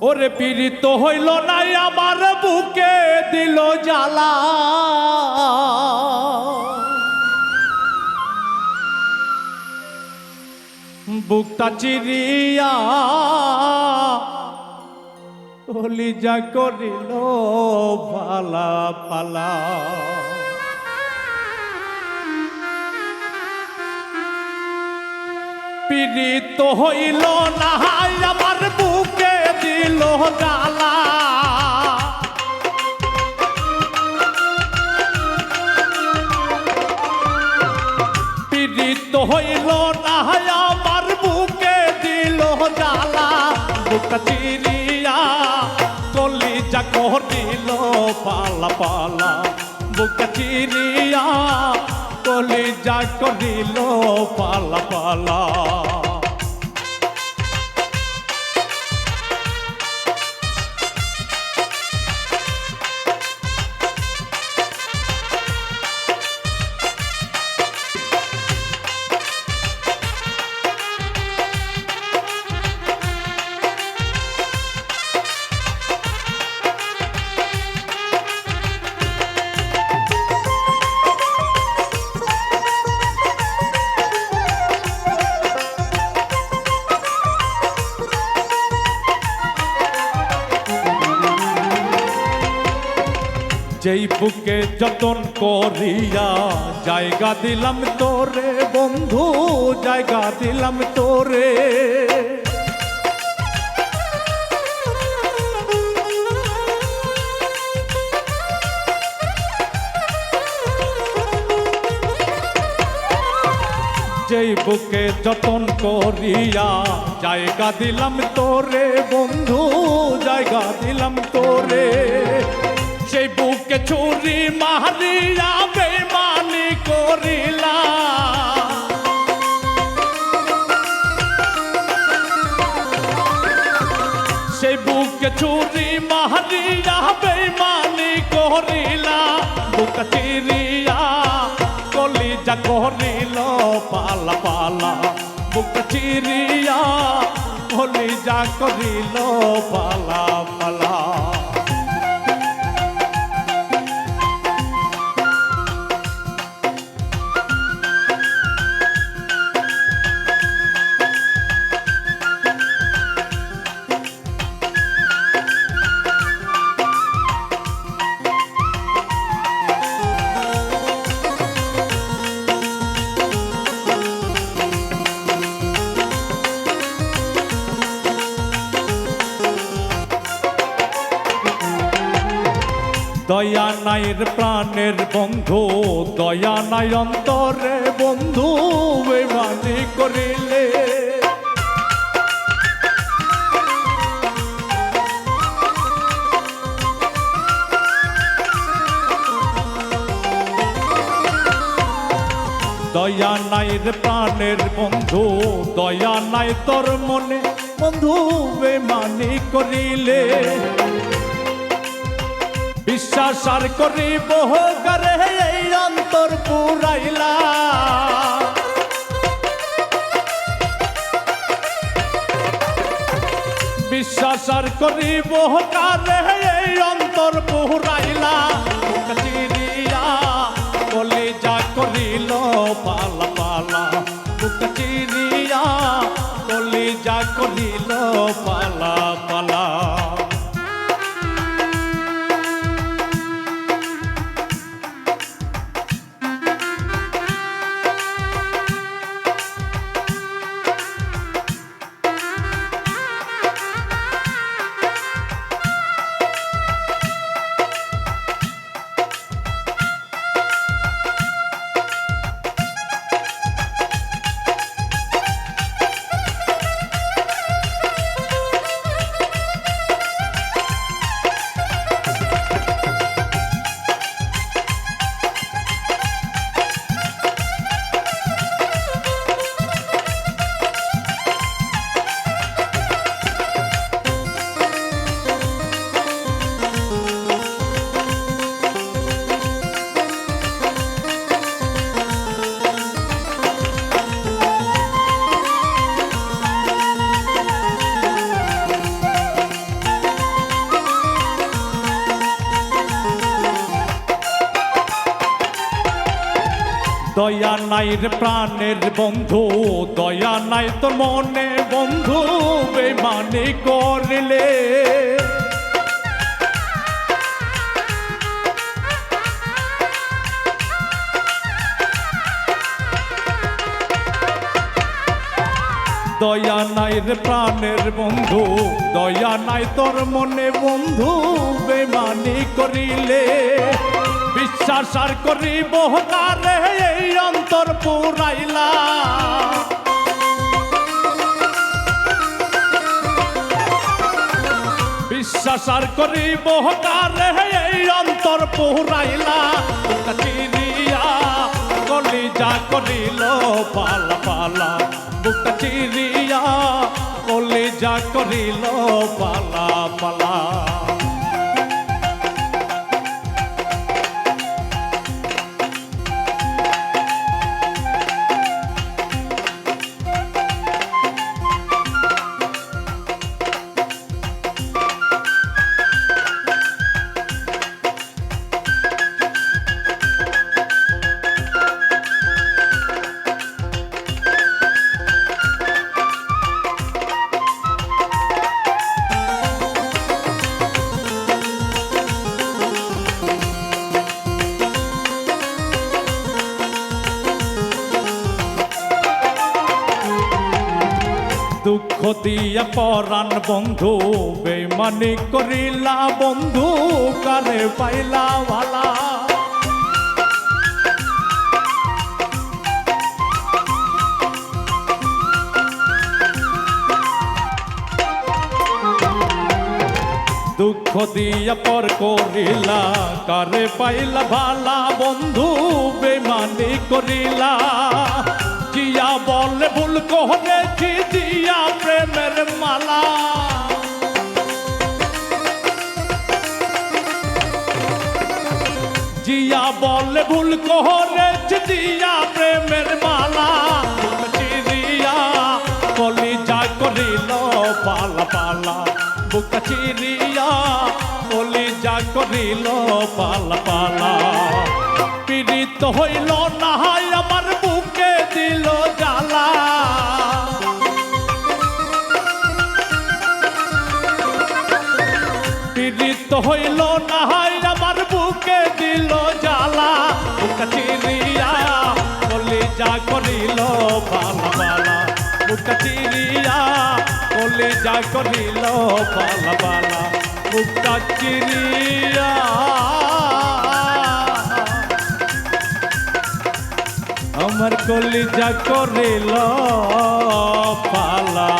ওরে পীড়িত হইল নাই আমার বুকে দিল জ্বালা বুকটা চিরিয়া কলিজা করিল পালা পালা পীড়িত হইল না আমার বুকে দিল জ্বালা পীড়িত হইল না আমার বুকে দিল জ্বালা বুকটা চিরিয়া কলিজা করিল পালা পালা বুকটা চিরিয়া কলিজা করিল পালা পালা যেই বুকে যতন করিয়া জায়গা দিলাম তোরে বন্ধু জায়গা দিলাম তোরে যেই বুকে যতন করিয়া জায়গা দিলাম তোরে বন্ধু জায়গা দিলাম তোরে সেই বুকে ছুরি মারিয়া বেমানি করিলা সেই বুকে ছুরি মারিয়া বেমানি করিলা বুকটা চিরিয়া কলিজা করিল পালা পালা বুকটা চিরিয়া কলিজা করিল পালা পালা দয়া নাই প্রাণের বন্ধু দয়া নাই অন্তরে বন্ধু বেমানি করিলে দয়া নাই প্রাণের বন্ধু দয়া নাই তোর মনে বন্ধু বেমানি করিলে বিশ্বাস আর করিব করে এই অন্তর পুরাইলা বিশ্বাস আর করিব করে এই অন্তর পুরাইলা চিরিয়া কলিজা করিল পালা পালা বুকটা চিরিয়া কলিজা করিল পালা পালা দয়া নাই রে প্রাণের বন্ধু, দয়া নাই তোর মনে বন্ধু, বেমানি করলে দয়া নাই রে প্রাণের বন্ধু, দয়া নাই তোর মনে বন্ধু, বেমানি করিলে বিশ্বাস আর করিব কারে এই অন্তর পুরাইলা। বিশ্বাস আর করিব কারে এই অন্তর পুরাইলা। চিরিয়া কলিজা করিল পালা পালা, বুকটা চিরিয়া কলিজা করিল পালা পালা। দুঃখ দিয়া পরাণ বন্ধু, বেমানি করিলা বন্ধু, কারে পাইলা ভালা। দুঃখ দিয়া পর করিলা, কারে পাইলা ভালা বন্ধু, বেমানি করিলা। জিয়া বলে ভুল করেছি দিয়া প্রেমের মালা। জিয়া বলে ভুল করেছি দিয়া প্রেমের মালা। চিরিয়া কলিজা করিল পালা পালা, বুক চিরিয়া কলিজা করিল পালা পালা। পীড়িত হইল না আমার বুকে দিল জ্বালা। পীড়িত হইল না আমার বুকে দিল জ্বালা। বুক চিরিয়া কলিজা করিল পালা পালা, বুক চিরিয়া কলিজা করিল পালা পালা, বুক চিরিয়া আমার কলিজা করিল পালা।